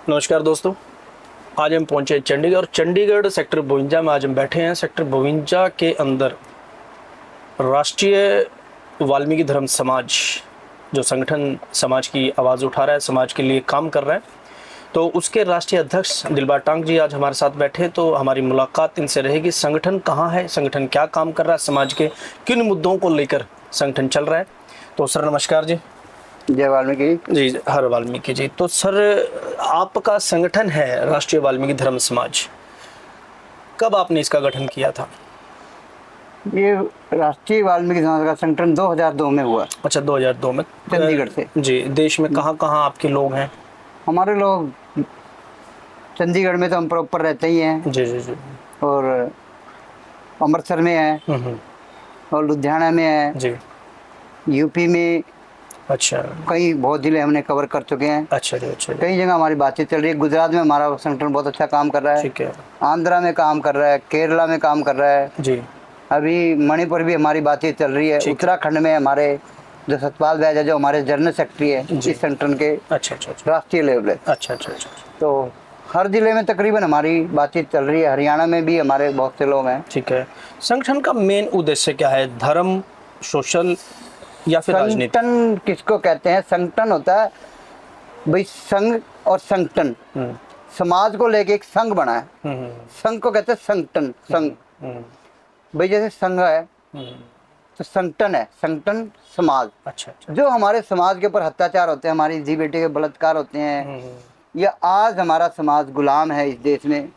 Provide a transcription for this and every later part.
नमस्कार दोस्तों। आज हम पहुंचे चंडीगढ़ और चंडीगढ़ सेक्टर 52 में आज हम बैठे हैं। सेक्टर 52 के अंदर राष्ट्रीय वाल्मीकि धर्म समाज जो संगठन समाज की आवाज़ उठा रहा है, समाज के लिए काम कर रहा है, तो उसके राष्ट्रीय अध्यक्ष दिलबाग टांग जी आज हमारे साथ बैठे। तो हमारी मुलाकात इनसे रहेगी। संगठन कहाँ है, संगठन क्या काम कर रहा है, समाज के किन मुद्दों को लेकर संगठन चल रहा है। तो सर नमस्कार जी। जय वाल्मीकि जी, हर वाल्मीकि जी। तो सर आपका संगठन है राष्ट्रीय वाल्मीकि धर्म समाज, कब आपने इसका गठन किया था? ये राष्ट्रीय वाल्मीकि समाज का संगठन 2002 में हुआ। अच्छा, 2002 में चंडीगढ़ से। जी। देश में कहाँ कहाँ आपके लोग हैं? हमारे लोग चंडीगढ़ में तो हम प्रॉपर रहते ही हैं, जी जी जी। और अमृतसर में है, और लुधियाना में है, जी। यूपी में। अच्छा कई बहुत जिले हमने कवर कर चुके हैं। अच्छा जी। अच्छा जी। कई जगह हमारी बातचीत चल रही है। गुजरात में हमारा संगठन बहुत अच्छा काम कर रहा है, ठीक है आंध्रा में काम कर रहा है, केरला में काम कर रहा है, जी। अभी मणिपुर भी हमारी बातचीत चल रही है। ठीक है। उत्तराखंड में हमारे जो सतपाल बैज है, जो हमारे जनरल सेक्रेटरी है जी। इस संगठन के, अच्छा अच्छा अच्छा राष्ट्रीय लेवल है। अच्छा अच्छा अच्छा। तो हर जिले में तकरीबन हमारी बातचीत चल रही है। हरियाणा में भी हमारे बहुत से लोग हैं। ठीक है। संगठन का मेन उद्देश्य क्या है? धर्म, सोशल या फिर राजनीति? संगठन किसको कहते हैं? संगठन होता है भाई, संघ और संगठन। समाज को लेके एक संघ बना है, संघ को कहते हैं संगठन। संघ भाई जैसे संघ है तो संगठन है, संगठन समाज। अच्छा अच्छा। जो हमारे समाज के ऊपर अत्याचार होते हैं, हमारी जी बेटे के बलात्कार होते हैं, या आज हमारा समाज गुलाम है इस देश में।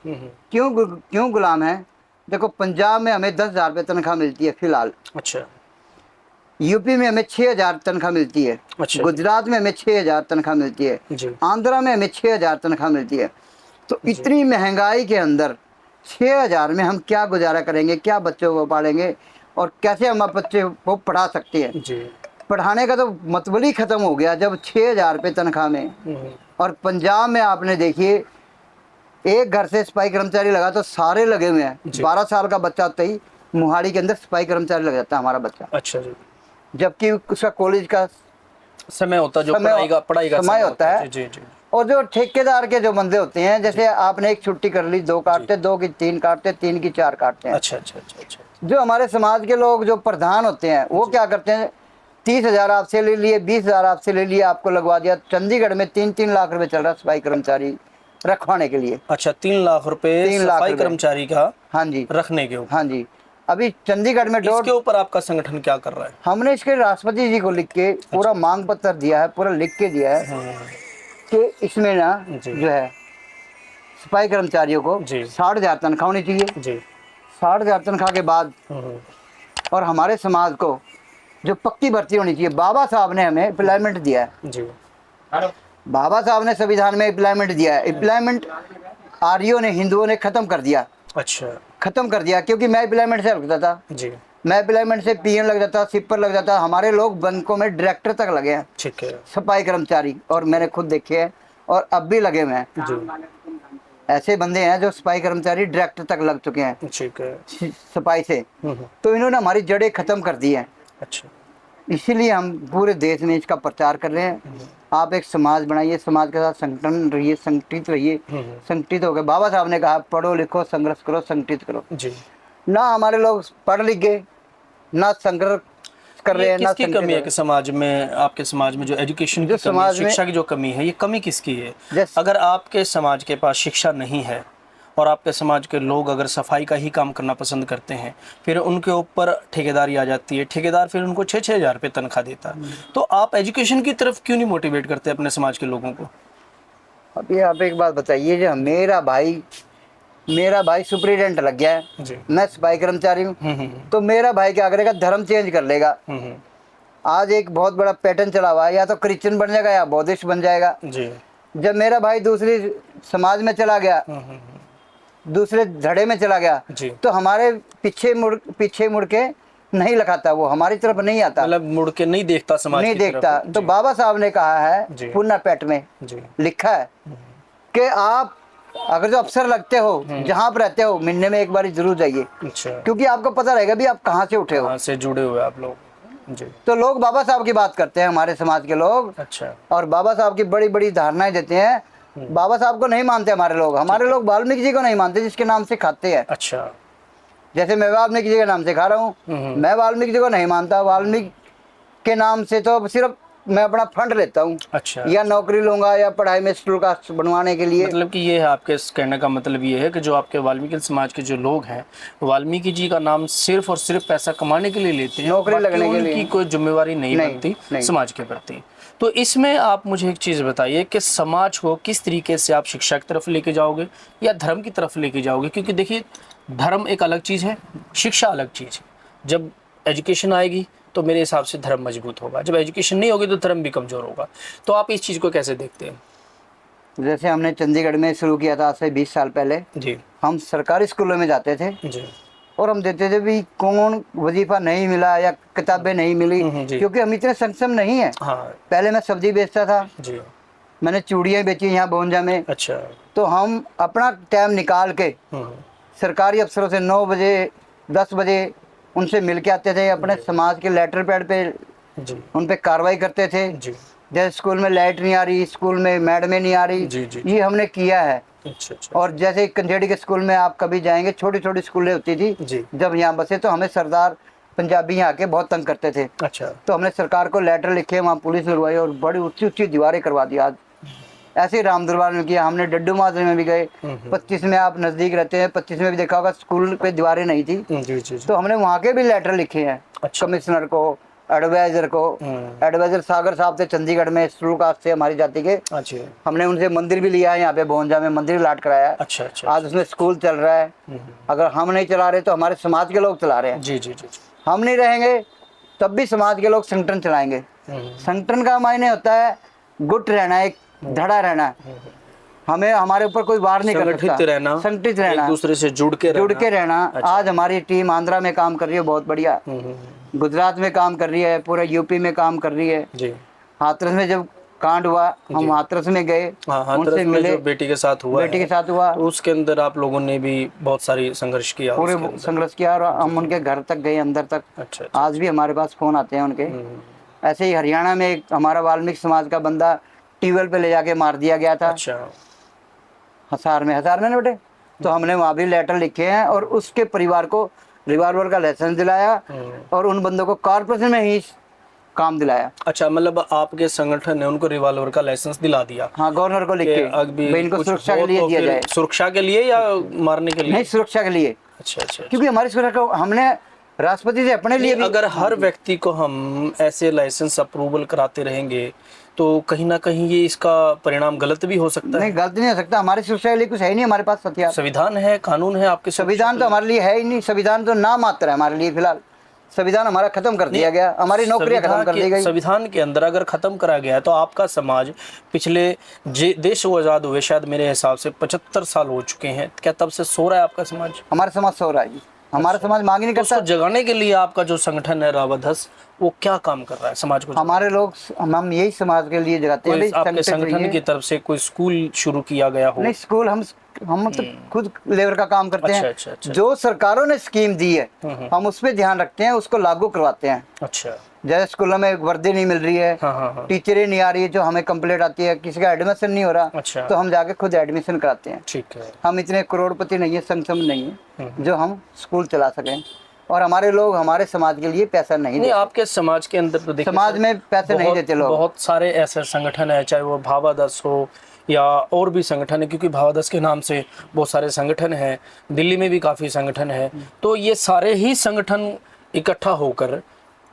क्यों गुलाम है? देखो, पंजाब में हमें 10,000 रुपये तनख्वाह मिलती है फिलहाल। अच्छा। यूपी में हमें 6,000 तनख्वाह मिलती है। अच्छा। गुजरात में हमें 6,000 तनख्वाह मिलती है। जी। आंध्रा में हमें 6,000 तनख्वाह मिलती है। तो इतनी महंगाई के अंदर 6,000 में हम क्या गुजारा करेंगे? क्या बच्चों को पालेंगे? और कैसे हम अपने बच्चे को पढ़ा सकते हैं? जी। पढ़ाने का तो मतलब ही खत्म हो गया जब 6,000 रुपये तनख्वाह में। और पंजाब में आपने देखिए, एक घर से सिपाही कर्मचारी लगा तो सारे लगे हुए हैं। 12 साल का बच्चा होते ही मोहाली के अंदर सिपाही कर्मचारी लग जाता है हमारा बच्चा। अच्छा जी। जबकि उसका कॉलेज का समय होता है, जो पढ़ाई का समय होता है। जी जी। और जो ठेकेदार के जो बंदे होते हैं, जैसे आपने एक छुट्टी कर ली, 2 काटते, 2 की 3 काटते, 3 की 4 काटते हैं। अच्छा अच्छा अच्छा अच्छा। जो हमारे समाज के लोग जो प्रधान होते हैं वो क्या करते हैं? 30,000 आपसे ले लिए, 20,000 आपसे ले लिए, आपको लगवा दिया। चंडीगढ़ में 3-3 लाख रुपए चल रहा है सफाई कर्मचारी रखवाने के लिए। अच्छा, 3 लाख रुपए 3 लाख सफाई रुपए कर्मचारी का हाँ जी, रखने के ऊपर? हाँ जी। अभी चंडीगढ़ में इसके ऊपर आपका संगठन क्या कर रहा है? हमने इसके राष्ट्रपति जी को लिख के पूरा मांग पत्र दिया है, पूरा लिख के दिया है कि इसमें ना जो है सिपाही कर्मचारियों को 60,000 तनख्वाह होनी चाहिए जी। 60,000 तनख्वाह के बाद। और हमारे समाज को जो पक्की भर्ती होनी चाहिए। बाबा साहब ने हमें एम्प्लॉयमेंट दिया है जी। बाबा साहब ने संविधान में एम्प्लॉयमेंट दिया है। एम्प्लॉयमेंट आर्यों ने, हिंदुओं ने खत्म कर दिया। अच्छा। खत्म कर दिया क्योंकि मैं एम्प्लॉयमेंट से लगता था। जी। मैं एम्प्लॉयमेंट से पीएन लग जाता, सिपर लग जाता। हमारे लोग बैंकों में डायरेक्टर तक लगे हैं, ठीक है। सफाई कर्मचारी, और मैंने खुद देखे हैं और अब भी लगे हुए हैं। जी। ऐसे बंदे हैं जो सफाई कर्मचारी डायरेक्टर तक लग चुके हैं ठीक है। सफाई से। तो इन्होंने हमारी जड़ें खत्म कर दी हैं। अच्छा। इसीलिए हम पूरे देश में इसका प्रचार कर रहे हैं। आप एक समाज बनाइए, समाज के साथ संगठन रहिए, संगठित रहिए। संगठित हो गए। बाबा साहब ने कहा पढ़ो लिखो संघर्ष करो, संगठित करो। जी। ना हमारे लोग पढ़ लिख गए, ना संघर्ष कर रहे ये हैं, ना किसकी कमी है कि समाज में, आपके समाज में जो एजुकेशन की कमी है, शिक्षा की जो कमी है, ये कमी किसकी है? अगर आपके समाज के पास शिक्षा नहीं है और आपके समाज के लोग अगर सफाई का ही काम करना पसंद करते हैं, फिर उनके ऊपर ठेकेदारी आ जाती है, ठेकेदार फिर उनको 6-6 हज़ार रुपये तनख्वाह देता है, तो आप एजुकेशन की तरफ क्यों नहीं मोटिवेट करते अपने समाज के लोगों को? अभी आप एक बात बताइए, जो मेरा भाई सुपरिटेंडेंट लग गया है जी। मैं सफाई कर्मचारी हूँ। तो मेरा भाई क्या करेगा? धर्म चेंज कर लेगा। आज एक बहुत बड़ा पैटर्न चला हुआ है, या तो क्रिश्चियन बन जाएगा या बौद्धिस्ट बन जाएगा जी। जब मेरा भाई दूसरी समाज में चला गया, दूसरे धड़े में चला गया, तो हमारे पीछे मुड़ के नहीं लगाता, वो हमारी तरफ नहीं आता, मतलब मुड़ के नहीं देखता समाज नहीं की देखता। तरफ। तो बाबा साहब ने कहा है, पुन्ना पैट में लिखा है कि आप अगर जो अफसर लगते हो, जहाँ पर रहते हो, महीने में एक बार जरूर जाइए। अच्छा। क्योंकि आपको पता रहेगा भी आप कहाँ से उठे हो, कहाँ से जुड़े हुए आप लोग। जी। तो लोग बाबा साहब की बात करते हैं हमारे समाज के लोग। अच्छा। और बाबा साहब की बड़ी बड़ी धारणाएं देते हैं। बाबा साहब को नहीं मानते हमारे लोग वाल्मीकि जी को नहीं मानते जिसके नाम से खाते हैं। अच्छा। जैसे मैं वाल्मीकि जी के नाम से खा रहा हूँ, मैं वाल्मीकि जी को नहीं मानता। वाल्मीकि के नाम से तो सिर्फ मैं अपना फंड लेता हूँ, अच्छा। या नौकरी लूंगा या पढ़ाई में स्कूल का बनवाने के लिए। मतलब कि ये है आपके कहने का मतलब ये है कि जो आपके वाल्मीकि समाज के जो लोग हैं वाल्मीकि जी का नाम सिर्फ और सिर्फ पैसा कमाने के लिए लेते हैं, नौकरी बाकी लगने के लिए उनकी कोई जिम्मेवारी नहीं बनती नहीं। समाज के प्रति। तो इसमें आप मुझे एक चीज़ बताइए कि समाज को किस तरीके से आप शिक्षा की तरफ लेके जाओगे या धर्म की तरफ लेके जाओगे? क्योंकि देखिए धर्म एक अलग चीज़ है, शिक्षा अलग चीज़ है। जब एजुकेशन आएगी तो मेरे हिसाब से धर्म मजबूत होगा, जब एजुकेशन नहीं होगी तो धर्म भी कमज़ोर होगा। तो आप इस चीज़ को कैसे देखते हैं? जैसे हमने चंडीगढ़ में शुरू किया था आज से 20 साल पहले, जी हम सरकारी स्कूलों में जाते थे जी और हम देते थे भी कौन वजीफा नहीं मिला या किताबें नहीं मिली, जी। क्योंकि हम इतने सक्षम नहीं है। हाँ पहले मैं सब्जी बेचता था, जी। मैंने चूड़ियाँ बेची यहाँ बोंजा में। अच्छा। तो हम अपना टाइम निकाल के सरकारी अफसरों से 9 बजे 10 बजे उनसे मिल के आते थे, अपने समाज के लेटर पैड पे जी उन पे कार्रवाई करते थे। जी। जैसे स्कूल में लाइट नहीं आ रही, स्कूल में मैडमें नहीं आ रही, जी, जी। ये हमने किया है। अच्छा अच्छा। और जैसे कंजेड़ी के स्कूल में आप कभी जाएंगे, छोटी छोटी स्कूलें होती थी जी। जब यहाँ बसे, तो हमें सरदार पंजाबी यहाँ के बहुत तंग करते थे। अच्छा। तो हमने सरकार को लेटर लिखे, वहाँ पुलिस लगवाई और बड़ी ऊंची ऊंची दीवारें करवा दी। आज ऐसे ही राम दरबार में किया हमने, डड्डू माजरे में भी गए। 25 में आप नज़दीक रहते हैं, 25 में भी देखा होगा स्कूल पे दीवारें नहीं थी, जी जी। तो हमने वहाँ के भी लेटर लिखे हैं। अच्छा। कमिश्नर को, एडवाइजर को, एडवाइजर सागर साहब थे चंडीगढ़ में, शुरू कास्ट से हमारी जाति के। अच्छा। हमने उनसे मंदिर भी लिया है, यहाँ पे भोंजा में मंदिर लाट कराया है। अच्छा अच्छा। आज उसमें स्कूल चल रहा है। अगर हम नहीं चला रहे तो हमारे समाज के लोग चला रहे हैं। जी जी जी। हम नहीं रहेंगे तब भी समाज के लोग संगठन चलाएंगे। संगठन का मायने होता है गुट रहना, एक धड़ा रहना। हमें हमारे ऊपर कोई वार नहीं कर सकता। संगठित रहना, एक दूसरे से जुड़ के रहना। आज हमारी टीम आंध्रा में काम कर रही है, बहुत बढ़िया। गुजरात में काम कर रही है, पूरे यूपी में काम कर रही है जी। हाथरस में जब कांड हुआ, हम हाथरस में गए, उनसे मिले। बेटी के साथ हुआ, तो उसके अंदर आप लोगों ने भी बहुत सारी संघर्ष किया, पूरे संघर्ष किया और हम उनके घर तक गए, अंदर तक। अच्छा। आज भी हमारे पास फोन आते हैं उनके। ऐसे ही हरियाणा में एक हमारा वाल्मीकि समाज का बंदा ट्यूबवेल पे ले जाके मार दिया गया था। अच्छा। हसार में ना बेटे, तो हमने वहाँ भी लेटर लिखे हैं और उसके परिवार को रिवॉल्वर का लाइसेंस दिलाया और उन बंदों को कॉर्पोरेशन में ही काम दिलाया। अच्छा, मतलब आपके संगठन ने उनको रिवॉल्वर का लाइसेंस दिला दिया? हाँ, गवर्नर को लिख के। इनको सुरक्षा के लिए दिया जाए। सुरक्षा के लिए या मारने के लिए? नहीं, सुरक्षा के लिए। अच्छा अच्छा। क्योंकि हमारी सुरक्षा को हमने राष्ट्रपति से अपने लिए भी। अगर हर व्यक्ति को हम ऐसे लाइसेंस अप्रूवल कराते रहेंगे तो कहीं ना कहीं ये इसका परिणाम गलत भी हो सकता है। नहीं, गलत नहीं हो सकता। हमारी सुरक्षा के लिए कुछ है ही नहीं हमारे पास हथियार। संविधान है, कानून है आपके? संविधान तो हमारे लिए है ही नहीं। संविधान तो नाम मात्र है हमारे लिए। फिलहाल संविधान हमारा खत्म कर दिया गया, हमारी नौकरियां खत्म कर दी गई। संविधान के अंदर अगर खत्म करा गया है तो आपका समाज पिछले देश को आजाद हुए शायद मेरे हिसाब से 75 साल हो चुके हैं, क्या तब से सो रहा है आपका समाज? हमारा समाज सो रहा है। हमारा समाज मांग ही नहीं करता। उसको जगाने के लिए आपका जो संगठन है रावधस, वो क्या काम कर रहा है समाज को? हमारे लोग, हम यही समाज के लिए जगाते हैं। आपके संगठन की तरफ से कोई स्कूल शुरू किया गया हो? नहीं, स्कूल हम तो खुद लेबर का काम करते हैं। अच्छा, अच्छा। जो सरकारों ने स्कीम दी है हम उस पर ध्यान रखते हैं, उसको लागू करवाते हैं। अच्छा। जैसे स्कूलों में वर्दी नहीं मिल रही है, टीचरें नहीं आ रही है, जो हमें कंप्लेंट आती है, किसी का एडमिशन नहीं हो रहा। अच्छा। तो हम जाके खुद एडमिशन कराते हैं। ठीक है। हम इतने करोड़पति नहीं है, सक्षम नहीं है जो हम स्कूल चला सकें। और हमारे लोग हमारे समाज के लिए पैसा नहीं देते। आपके समाज के अंदर तो देखिए, समाज में पैसे नहीं देते लोग। बहुत सारे ऐसे संगठन है, चाहे वो भावादस हो या और भी संगठन है, क्योंकि भावादस के नाम से बहुत सारे संगठन हैं, दिल्ली में भी काफ़ी संगठन है। तो ये सारे ही संगठन इकट्ठा होकर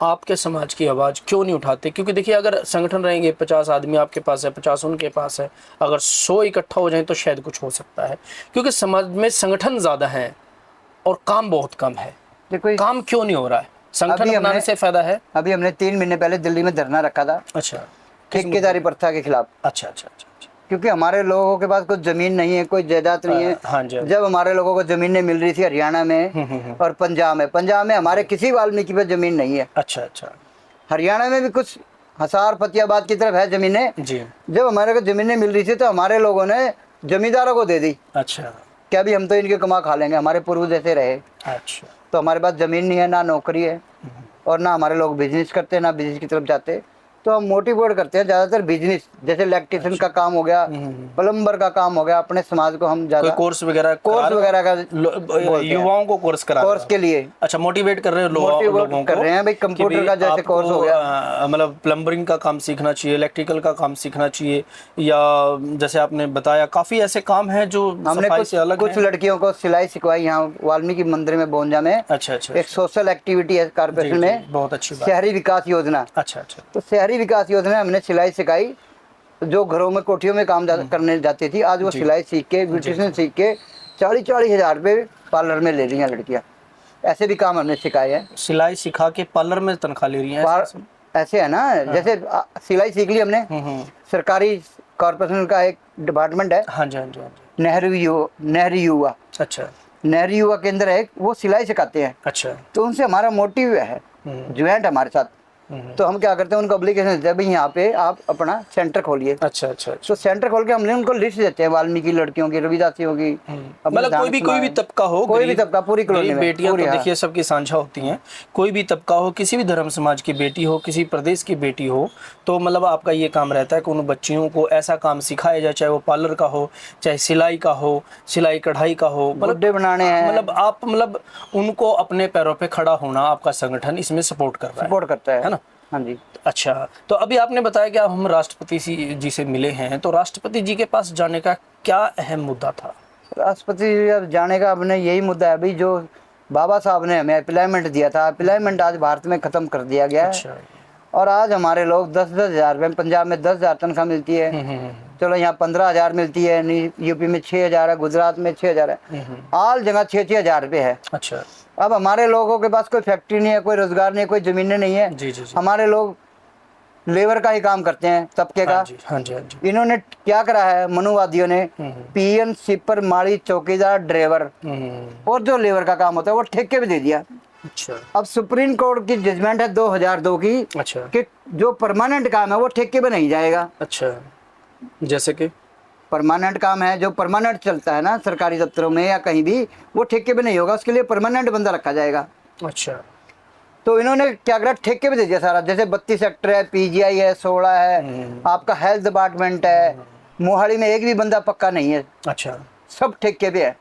आपके समाज की आवाज़ क्यों नहीं उठाते? क्योंकि देखिए, अगर संगठन रहेंगे, 50 आदमी आपके पास है, 50 उनके पास है, अगर 100 इकट्ठा हो जाए तो शायद कुछ हो सकता है। क्योंकि समाज में संगठन ज़्यादा हैं और काम बहुत कम है। देखो, काम क्यों नहीं हो रहा है? संगठन बनाने से फायदा है। अभी हमने 3 महीने पहले दिल्ली में धरना रखा था। अच्छा। ठेकेदारी प्रथा के खिलाफ। अच्छा अच्छा अच्छा। क्योंकि हमारे लोगों के पास कोई जमीन नहीं है, कोई जायदाद नहीं है। हाँ जी। जब हमारे लोगों को जमीनें मिल रही थी हरियाणा में और पंजाब में हमारे किसी वाल्मीकि पे जमीन नहीं है। अच्छा अच्छा। हरियाणा में भी कुछ हसार फतेहाबाद की तरफ है जमीनें जी। जब हमारे को जमीनें मिल रही थी तो हमारे लोगों ने जमींदारों को दे दी। अच्छा। क्या भी हम तो इनके कमा खा लेंगे, हमारे पूर्वज ऐसे रहे। अच्छा। तो हमारे पास जमीन नहीं है, ना नौकरी है और ना हमारे लोग बिजनेस करते, ना बिजनेस की तरफ जाते। तो हम मोटिवेट करते हैं ज़्यादातर बिजनेस, जैसे इलेक्ट्रिशियन का काम हो गया, प्लम्बर का काम हो गया, अपने समाज को हम कोई ज़्यादा कोर्स वगैरह कोर्स वगैरह का बोलते हैं। युवाओं को कोर्स करा रहे कोर्स हो? के लिए अच्छा, मोटिवेट कर रहे हो मोटिवेट लोगों कर को रहे हैं भाई, कि कंप्यूटर भाई का जैसे आपको, कोर्स हो गया। मतलब प्लम्बरिंग का काम सीखना चाहिए, इलेक्ट्रिकल का काम सीखना चाहिए, या जैसे आपने बताया काफ़ी ऐसे काम हैं जो हमने सफाई से अलग कुछ हैं। लड़कियों को सिलाई सिखवाई यहाँ वाल्मीकि मंदिर में बोंजा में। अच्छा अच्छा एक सोशल एक्टिविटी है जी कारपोरेशन जी, में, बहुत अच्छी बात। शहरी विकास योजना। अच्छा अच्छा। तो शहरी विकास योजना में हमने सिलाई सिखाई, जो घरों में कोठियों में काम करने जाती थी, आज वो जी सिलाई सीख के, ब्यूटिशियन सीख के 40-40 हज़ार रुपये पार्लर में ले रही हैं लड़कियाँ। ऐसे भी काम हमने सिखाए हैं। सिलाई सिखा के पार्लर में तनख्वाह ले रही हैं ऐसे? ऐसे है ना, जैसे सिलाई सीख ली हमने, सरकारी कॉरपोरेशन का एक डिपार्टमेंट है, हाँ जी हाँ जी हाँ जी। नेहरू युवा, अच्छा नेहरू युवा केंद्र है, वो सिलाई सिखाते हैं। अच्छा। तो उनसे हमारा मोटिव है, ज्वाइंट हमारे साथ। तो हम क्या करते हैं, उनको एप्लीकेशन देते हैं, भाई यहाँ पे आप अपना सेंटर खोलिए। अच्छा अच्छा अच्छा। तो सेंटर खोल के हमने उनको लिस्ट देते हैं, वाल्मीकि लड़कियों की, रविदासियों की, अपने मतलब कोई भी तबका हो, कोई भी तबका, पूरी कॉलोनी गरीब में बेटियां तो पूरी, हाँ। देखिए सबकी साझा होती हैं, कोई भी तबका हो, किसी भी धर्म समाज की बेटी हो, किसी प्रदेश की बेटी हो, तो मतलब आपका ये काम रहता है कि उन बच्चियों को ऐसा काम सिखाया जाए, चाहे वो पार्लर का हो, चाहे सिलाई का हो, सिलाई कढ़ाई का हो, गुड्डे बनाने हैं, मतलब आप मतलब उनको अपने पैरों पे खड़ा होना आपका संगठन इसमें सपोर्ट कर रहा है, सपोर्ट करता है ना? हाँ जी। अच्छा, तो अभी आपने बताया कि आप हम राष्ट्रपति जी से मिले हैं, तो राष्ट्रपति जी के पास जाने का क्या अहम मुद्दा था? राष्ट्रपति जी अब जाने का अपने यही मुद्दा है, अभी जो बाबा साहब ने हमें अप्लाइमेंट दिया था, अप्लाइमेंट आज भारत में ख़त्म कर दिया गया है। अच्छा। और आज हमारे लोग 10-10 हज़ार रुपये, पंजाब में 10 हज़ार तनख्वाह मिलती है, चलो यहाँ 15 हज़ार मिलती है, यूपी में 6 हज़ार है, गुजरात में 6 हज़ार है, आल जगह 6-6 हज़ार रुपये है। अच्छा। अब हमारे लोगों के पास कोई फैक्ट्री नहीं है, कोई रोजगार नहीं है, कोई ज़मीनें नहीं है। जी जी जी। हमारे लोग लेबर का ही काम करते हैं, तबके का। हाँ जी हाँ जी हाँ जी। इन्होंने क्या करा है, मनुवादियों ने, पीएन, सिपर, माली, चौकीदार, ड्राइवर और जो लेबर का काम होता है वो ठेके पे दे दिया। अच्छा अब सुप्रीम कोर्ट की जजमेंट है 2002 की, अच्छा कि जो परमानेंट काम है वो ठेके पे नहीं जाएगा। अच्छा। जैसे कि परमानेंट काम है, जो परमानेंट चलता है ना सरकारी दफ्तरों में या कहीं भी, वो ठेके पे नहीं होगा, उसके लिए परमानेंट बंदा रखा जाएगा। अच्छा। तो इन्होंने क्या करा, ठेके पे दे दिया सारा, जैसे 32 सेक्टर है, पीजीआई है, 16 है, आपका हेल्थ डिपार्टमेंट है, मोहाली में एक भी बंदा पक्का नहीं है, अच्छा। सब ठेके पे है,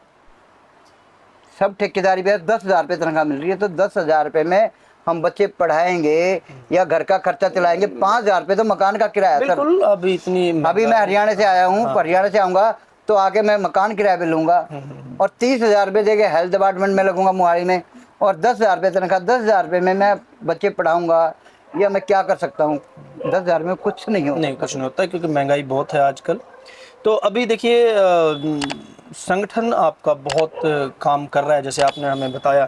सब ठेकेदारी पे है। 10 हज़ार रुपये तनख्वाह मिल रही है, तो 10 हज़ार रुपये में हम बच्चे पढ़ाएंगे या घर का खर्चा चलाएंगे। 5 हज़ार रुपये तो मकान का किराया है सर। बिल्कुल, अभी इतनी अभी मैं हरियाणा से आया हूँ, हरियाणा से आऊँगा तो आके मैं मकान किराए पे लूँगा, और 30 हज़ार रुपये देके हेल्थ डिपार्टमेंट में लगूंगा मोहाली में, और 10 हज़ार रुपये तनख्वाह। 10 हज़ार रुपये में मैं बच्चे पढ़ाऊँगा या मैं क्या कर सकता हूँ? 10 हज़ार में कुछ नहीं होता। नहीं, कुछ नहीं होता क्योंकि महंगाई बहुत है आजकल। तो अभी देखिए संगठन आपका बहुत काम कर रहा है, जैसे आपने हमें बताया,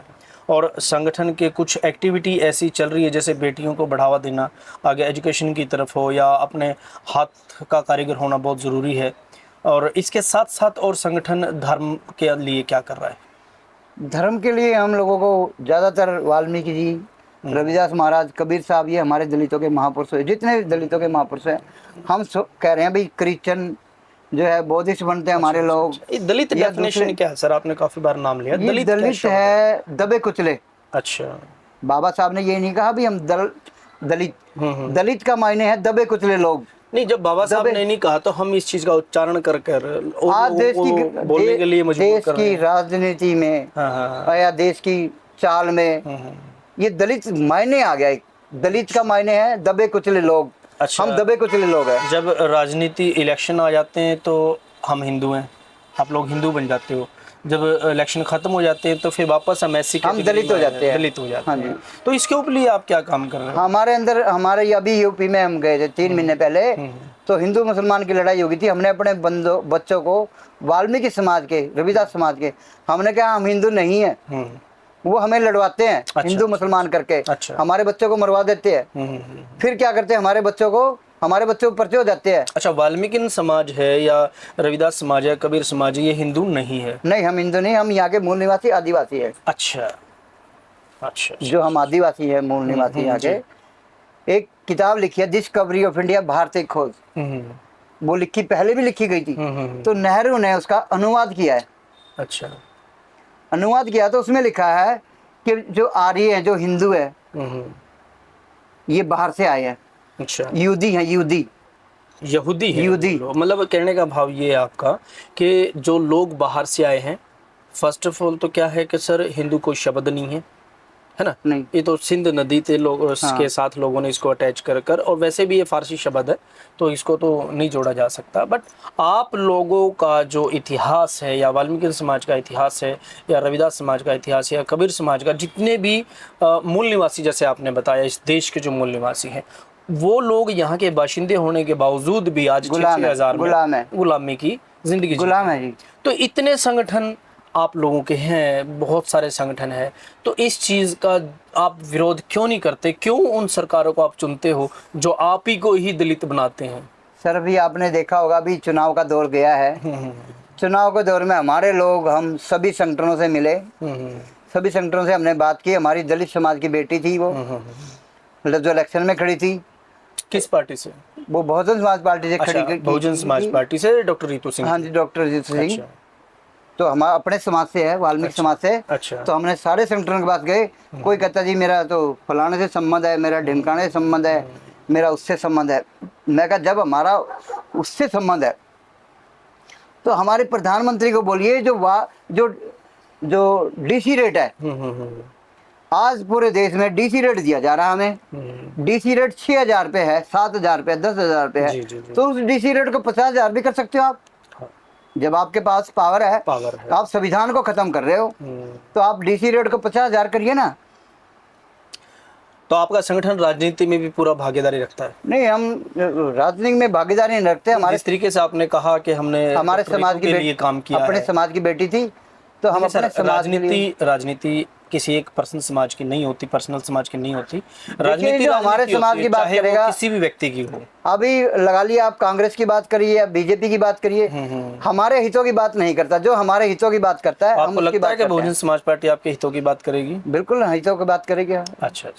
और संगठन के कुछ एक्टिविटी ऐसी चल रही है जैसे बेटियों को बढ़ावा देना, आगे एजुकेशन की तरफ हो, या अपने हाथ का कारीगर होना बहुत ज़रूरी है। और इसके साथ साथ और संगठन धर्म के लिए क्या कर रहा है? धर्म के लिए हम लोगों को ज़्यादातर वाल्मीकि जी, रविदास महाराज, कबीर साहब, ये हमारे दलितों के महापुरुष हैं, जितने भी दलितों के महापुरुष हैं। हम कह रहे हैं भाई क्रिश्चियन जो है, बौद्धिस्ट बनते हैं हमारे लोग। ये दलित डेफिनेशन क्या है सर? आपने काफ़ी बार नाम लिया। ये दलित है दबे कुचले। अच्छा। बाबा साहब ने ये नहीं कहा भी हम दलित, दलित का मायने है दबे कुचले लोग। नहीं, जब बाबा साहब ने नहीं कहा तो हम इस चीज का उच्चारण कर कर आज देश की बोलने के लिए मजबूर देश कर रहे की हैं। राजनीति में, हाँ। या देश की चाल में ये दलित मायने आ गया। दलित का मायने है दबे कुचले लोग। अच्छा। हम दबे कुचले लोग हैं। जब राजनीति इलेक्शन आ जाते हैं तो हम हिंदू हैं, आप लोग हिंदू बन जाते हो। जब इलेक्शन खत्म हो जाते हैं तो फिर वापस हम ऐसी हम दलित हो जाते हैं। दलित हो जाते हाँ हैं। जी। तो इसके ऊपर लिए आप क्या काम कर रहे हो? हमारे अंदर, हमारे अभी यूपी में हम गए थे 3 महीने पहले, तो हिंदू मुसलमान की लड़ाई हो गई थी। हमने अपने बच्चों को वाल्मीकि समाज के, रविदास समाज के, हमने कहा हम हिंदू नहीं है, वो हमें लड़वाते हैं। अच्छा, हिंदू मुसलमान करके अच्छा। हमारे बच्चों को मरवा देते हैं। फिर क्या करते हैं, हमारे बच्चों को पर्चे हो जाते हैं। अच्छा, वाल्मीकि समाज है या रविदास समाज है, कबीर समाज है, ये हिंदू नहीं है? नहीं, हम हिंदू नहीं, हम यहाँ के मूल निवासी आदिवासी है। अच्छा अच्छा। जो हम आदिवासी है, मूल निवासी यहाँ के। एक किताब लिखी है डिस्कवरी ऑफ इंडिया, भारतीय खोज, वो लिखी, पहले भी लिखी गई थी। तो नेहरू ने उसका अनुवाद किया है। अच्छा। अनुवाद किया तो उसमें लिखा है कि जो आर्य है, जो हिंदू है, ये बाहर से आए हैं। अच्छा, यहूदी हैं, यहूदी। यहूदी है यहूदी। वो लोग। मतलब कहने का भाव ये है आपका कि जो लोग बाहर से आए हैं, फर्स्ट ऑफ ऑल तो क्या है कि सर हिंदू कोई शब्द नहीं है ना, नहीं। ये तो सिंध नदी के लोग हाँ। के साथ लोगों ने इसको अटैच कर और वैसे भी ये फारसी शब्द है तो इसको तो नहीं जोड़ा जा सकता। बट आप लोगों का जो इतिहास है या वाल्मीकि समाज का इतिहास है या रविदास समाज का इतिहास है या कबीर समाज का, जितने भी मूल निवासी, जैसे आपने बताया इस देश के जो मूल निवासी हैं, वो लोग यहाँ के बाशिंदे होने के बावजूद भी आज गुलाम है, 6,000 में गुलाम है, गुलामी की जिंदगी जी गुलाम है जी। तो इतने संगठन आप लोगों के हैं, बहुत सारे संगठन हैं, तो इस चीज़ का आप विरोध क्यों नहीं करते? क्यों उन सरकारों को आप चुनते हो जो आप ही को ही दलित बनाते हैं? सर अभी आपने देखा होगा, अभी चुनाव का दौर गया है। चुनाव के दौर में हमारे लोग, हम सभी संगठनों से मिले, सभी संगठनों से हमने बात की। हमारी दलित समाज की बेटी थी वो, मतलब जो इलेक्शन में खड़ी थी। किस पार्टी से? वो बहुजन समाज पार्टी से खड़ी अच्छा, बहुजन समाज पार्टी से डॉक्टर रितु सिंह। हाँ जी, डॉक्टर रितु सिंह। अच्छा, तो हमारा अपने समाज से है, वाल्मीकि समाज से। अच्छा। तो हमने सारे संगठनों के पास गए। कोई कहता जी मेरा तो फलाने से संबंध है, मेरा ढिमकाने से संबंध है, मेरा उससे संबंध है। मैं कहा जब हमारा उससे संबंध है तो हमारे प्रधानमंत्री को बोलिए, जो डीसी रेट है, आज पूरे देश में डीसी रेट दिया जा रहा है हमें। डीसी रेट 6,000 रुपये है, 7,000 रुपये, 10,000 रुपये है। जी। तो उस डीसी रेट को 50,000 भी कर सकते हो आप। जब आपके पास पावर है, आप संविधान को खत्म कर रहे हो, तो आप डीसी रेट को 50,000 करिए ना। तो आपका संगठन राजनीति में भी पूरा भागीदारी रखता है? नहीं, हम राजनीति में भागीदारी नहीं रखते। हमारे जिस तरीके से आपने कहा कि हमने हमारे समाज के लिए काम किया, अपने समाज की बेटी थी, तो हम अपने समाज के लिए। राजनीति किसी एक पर्सनल समाज की नहीं होती, पर्सनल समाज की नहीं होती। राजनीति जो हमारे समाज की बात करेगा, किसी भी व्यक्ति की हो। अभी लगा लिया आप कांग्रेस की बात करिए या बीजेपी की बात करिए, हमारे हितों की बात नहीं करता। जो हमारे हितों की बात करता है, आपको लगता है कि बहुजन समाज पार्टी आपके हितों की बात करेगी? बिल्कुल हितों की बात करेगी। अच्छा।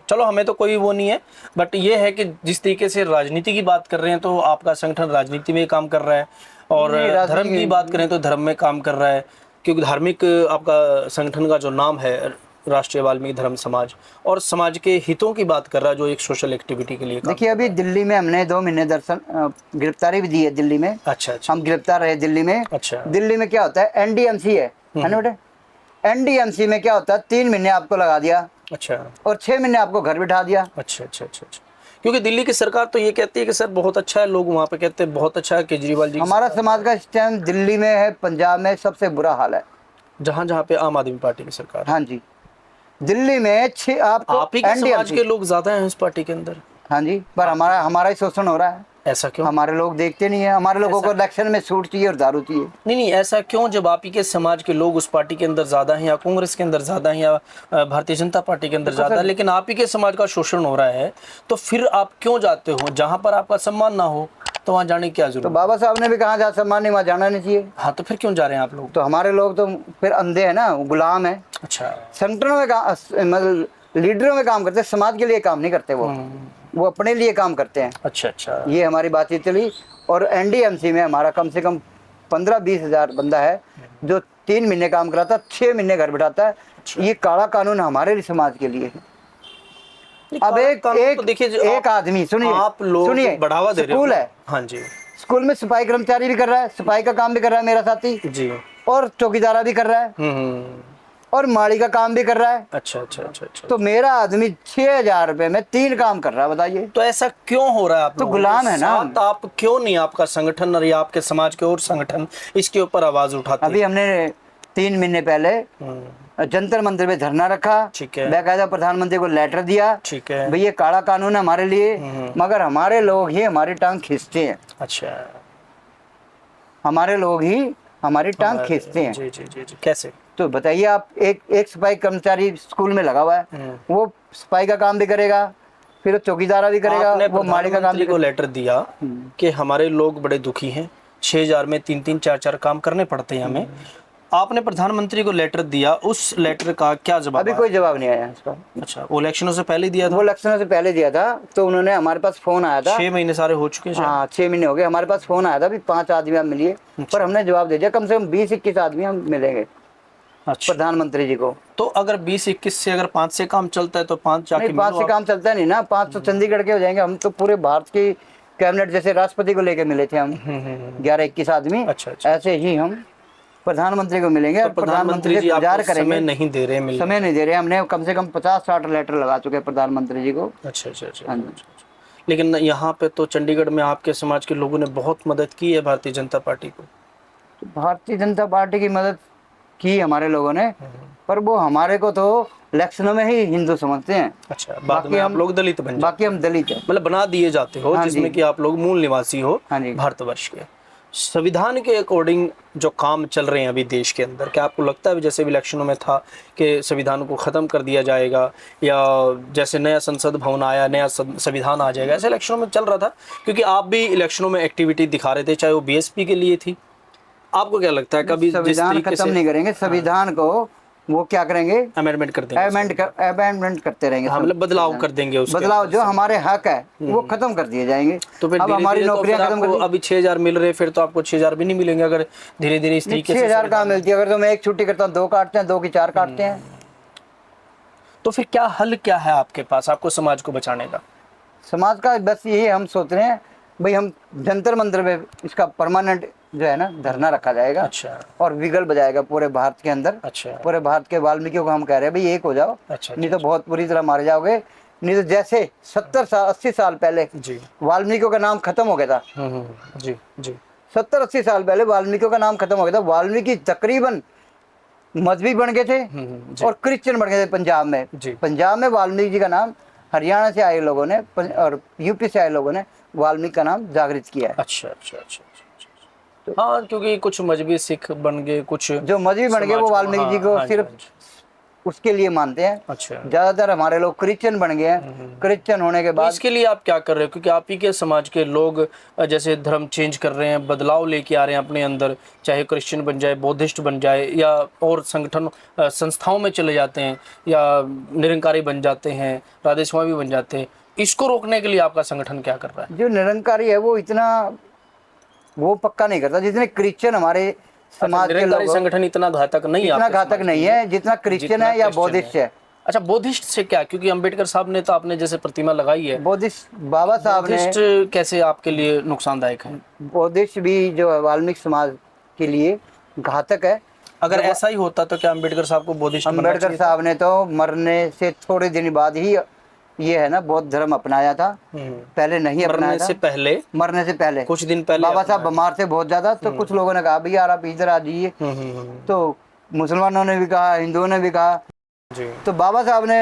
चलो, हमें तो कोई वो नहीं है, बट ये है कि जिस तरीके से राजनीति की बात कर रहे हैं तो आपका संगठन राजनीति में काम कर रहा है, और धर्म की बात करें तो धर्म में काम कर रहा है, क्योंकि धार्मिक आपका संगठन का जो नाम है राष्ट्रीय वाल्मीकि धर्म समाज, और समाज के हितों की बात कर रहा है जो एक सोशल एक्टिविटी के लिए। देखिए अभी दिल्ली में हमने 2 महीने गिरफ्तारी भी दी है दिल्ली में। अच्छा। हम गिरफ्तार रहे दिल्ली में। अच्छा। दिल्ली में क्या होता है, एनडीएमसी है ना बेटे। एनडीएमसी में क्या होता है, 3 महीने आपको लगा दिया। अच्छा। और 6 महीने आपको घर बिठा दिया। अच्छा। क्योंकि दिल्ली की सरकार तो ये कहती है कि सर बहुत अच्छा है, लोग वहाँ पे कहते हैं बहुत अच्छा है केजरीवाल जी। हमारा समाज का सिस्टम दिल्ली में है, पंजाब में सबसे बुरा हाल है, जहाँ पे आम आदमी पार्टी की सरकार। हाँ जी, दिल्ली में आप ही के समाज के लोग ज्यादा हैं इस पार्टी के अंदर। हाँ जी, पर हमारा ही शोषण हो रहा है। ऐसा क्यों? हमारे लोग देखते नहीं है। हमारे लोगों को इलेक्शन में सूट चाहिए और दारू चाहिए। नहीं, ऐसा क्यों? जब आप ही के समाज के लोग उस पार्टी के अंदर ज्यादा हैं, या कांग्रेस के अंदर ज्यादा हैं, या भारतीय जनता पार्टी के अंदर ज्यादा है, लेकिन आप ही के समाज का शोषण हो रहा है, तो फिर आप क्यों जाते हो? जहाँ पर आपका सम्मान ना हो तो वहाँ जाने की क्या जरूरत? तो बाबा साहब ने भी कहा जहाँ सम्मान नहीं वहाँ जाना नहीं चाहिए। हाँ, तो फिर क्यों जा रहे हैं आप लोग? तो हमारे लोग तो फिर अंधे है ना, गुलाम है। अच्छा। संगठनों में मतलब लीडरों में काम करते हैं, समाज के लिए काम नहीं करते। वो अपने लिए काम करते हैं। अच्छा। ये हमारी बातचीत चली। और एनडीएमसी में हमारा कम से कम 15-20 हज़ार बंदा है जो 3 महीने काम कराता, 6 महीने घर बिठाता है। ये काला कानून हमारे समाज के लिए है। अब एक आदमी सुनिए, आप लोग बढ़ावा दे रहे हो। स्कूल है, हाँ जी, स्कूल में सफाई कर्मचारी भी कर रहा है, सफाई का काम भी कर रहा है मेरा साथी जी, और चौकीदारा भी कर रहा है, और माली का काम भी कर रहा है। अच्छा। तो मेरा आदमी 6,000 रुपए में 3 काम कर रहा है, बताइए। तो ऐसा क्यों हो रहा है? आप तो गुलाम है ना। आप क्यों नहीं, आपका संगठन और या आपके समाज के और संगठन इसके ऊपर आवाज उठाते? अभी हमने 3 महीने पहले जंतर मंदिर में धरना रखा। ठीक है। बाकायदा प्रधानमंत्री को लेटर दिया। ठीक है। भाई ये काला कानून है हमारे लिए, मगर हमारे लोग ही हमारी टांग खींचते हैं। अच्छा। हमारे लोग ही हमारी टांग खींचते हैं। जी। कैसे? तो बताइए आप, एक सफाई कर्मचारी स्कूल में लगा हुआ है, वो सफाई का काम भी करेगा, फिर चौकीदारा भी करेगा, वो माली का काम भी। को लेटर दिया कि हमारे लोग बड़े दुखी हैं, 6,000 में 3-3, 4-4 काम करने पड़ते हैं हमें। आपने प्रधानमंत्री को लेटर दिया, उस लेटर का क्या जवाब? अभी कोई जवाब नहीं आया इसका। अच्छा, वो इलेक्शनों से पहले दिया था? वो इलेक्शनों से पहले दिया था। तो उन्होंने, हमारे पास फोन आया था। 6 महीने सारे हो चुके हैं। हाँ, 6 महीने हो गए। हमारे पास फोन आया था भी 5 आदमी आप मिलिए, पर हमने जवाब दे दिया कम से कम 20-21 आदमी हम मिलेंगे प्रधानमंत्री जी को। तो अगर 20-21 से अगर 5 से काम चलता है तो 5 जाके नहीं, 5 मिलो से आप। काम चलता नहीं ना, 5 तो चंडीगढ़ के हो जाएंगे। हम तो पूरे भारत की कैबिनेट, जैसे राष्ट्रपति को लेके मिले थे हम 11-21 आदमी, अच्छा, अच्छा। ऐसे ही हम प्रधानमंत्री को मिलेंगे तो और प्रधानमंत्री से जी गुजार आपको करेंगे। समय नहीं दे रहे मिलने। समय नहीं दे रहे, हमने कम से कम 50-60 लेटर लगा चुके हैं प्रधानमंत्री जी को। अच्छा अच्छा अच्छा हाँ अच्छा, जी। अच्छा। लेकिन यहाँ पे तो चंडीगढ़ में आपके समाज के लोगों ने बहुत मदद की है भारतीय जनता पार्टी को। तो भारतीय जनता पार्टी की मदद की हमारे लोगों ने, पर वो हमारे को तो इलेक्शनों में ही हिंदू समझते हैं। अच्छा, बाद बाकी में आप हम लोग दलित बन जाते बाकी हम दलित हैं। मतलब बना दिए जाते हो, हाँ जिसमें जी। कि आप लोग मूल निवासी हो हाँ जी। भारतवर्ष के। संविधान के अकॉर्डिंग जो काम चल रहे हैं अभी देश के अंदर, क्या आपको लगता है जैसे भी इलेक्शनों में था कि संविधान को ख़त्म कर दिया जाएगा, या जैसे नया संसद भवन आया नया संविधान आ जाएगा, ऐसे इलेक्शनों में चल रहा था? क्योंकि आप भी इलेक्शनों में एक्टिविटी दिखा रहे थे, चाहे वो बीएसपी के लिए थी। आपको क्या लगता है कभी जिस संविधान तरीके खत्म से नहीं करेंगे, संविधान को वो क्या करेंगे, अमेंडमेंट कर देंगे, अमेंडमेंट करते रहेंगे। हाँ मतलब बदलाव कर देंगे उसके बदलाव अंदर जो से। हमारे हक है वो खत्म कर दिए जाएंगे। तो फिर अब धीरे हमारी धीरे तो नौकरियां फिर खत्म कर आपको दी। अभी 6,000 मिल रहे, फिर तो आपको 6,000 भी नहीं मिलेंगे अगर धीरे धीरे इस तरीके से 6,000 कहाँ मिलती है? अगर तो मैं एक छुट्टी करता हूँ 2 काटते हैं, 2 की 4 काटते हैं। तो फिर क्या हल क्या है आपके पास, आपको समाज को बचाने का? समाज का बस यही हम सोच रहे हैं भाई, हम जंतर मंतर पे इसका परमानेंट जो है ना धरना रखा जाएगा। अच्छा और विगल बजाएगा पूरे भारत के अंदर। अच्छा पूरे भारत के वाल्मीकियों को हम कह रहे हैं भाई एक हो जाओ, अच्छा नहीं तो बहुत बुरी तरह मारे जाओगे। नहीं तो जैसे 70 साल 80 साल पहले जी वाल्मीकियों का नाम खत्म हो गया था। जी जी 70-80 साल पहले वाल्मीकियों का नाम खत्म हो गया था। वाल्मीकि तकरीबन मजहबी बन गए थे जी और क्रिश्चियन बन गए थे पंजाब में। जी। पंजाब में वाल्मीकि जी का नाम हरियाणा से आए लोगों ने और यूपी से आए लोगों ने वाल्मीकि का नाम जागृत किया है। अच्छा अच्छा अच्छा अच्छा। हाँ क्योंकि कुछ मजहबी सिख बन गए, कुछ जो मजहबी बन गए वो वाल्मीकि जी को सिर्फ उसके लिए मानते हैं। अच्छा। ज्यादातर हमारे लोग क्रिश्चियन बन गए हैं। क्रिश्चियन होने के तो बाद इसके लिए आप क्या कर रहे हो? क्योंकि आप ही के समाज के लोग जैसे धर्म चेंज कर रहे हैं, बदलाव लेके आ रहे हैं अपने अंदर, चाहे क्रिश्चियन बन जाए, बौद्धिस्ट बन जाए, या और संगठन संस्थाओं में चले जाते हैं, या निरंकारी बन जाते हैं, राधे स्वामी बन जाते हैं। इसको रोकने के लिए आपका संगठन क्या कर रहा है? जो निरंकारी है वो इतना वो पक्का नहीं करता जितने क्रिश्चियन हमारे समाज के निरंकारी लोग। संगठन इतना घातक नहीं है इतना आपके घातक समाज नहीं के लिए? है जितना क्रिश्चियन जितना है या क्रिश्चियन बौद्धिस्ट है। अच्छा, बौद्धिस्ट से क्या? क्योंकि अंबेडकर साहब ने तो आपने जैसे प्रतिमा लगाई है, बौद्धिस्ट बाबा साहब ने, बौद्धिस्ट कैसे आपके लिए नुकसानदायक है? बौद्धिस्ट भी जो है वाल्मीकि समाज के लिए घातक है। अगर ऐसा ही होता तो क्या अंबेडकर साहब को बौद्धिस्ट बनना अम्बेडकर चाहिए था? साहब ने तो मरने से थोड़े दिन बाद ही ये है ना बौद्ध धर्म अपनाया था। पहले नहीं अपनाया मरने था। से पहले, मरने से पहले कुछ दिन पहले बाबा साहब अपनाया। बीमार थे बहुत ज्यादा, तो कुछ लोगों ने कहा भैया यार आप इधर आ जाइए। तो मुसलमानों ने भी कहा, हिंदुओं ने भी कहा। जी तो बाबा साहब ने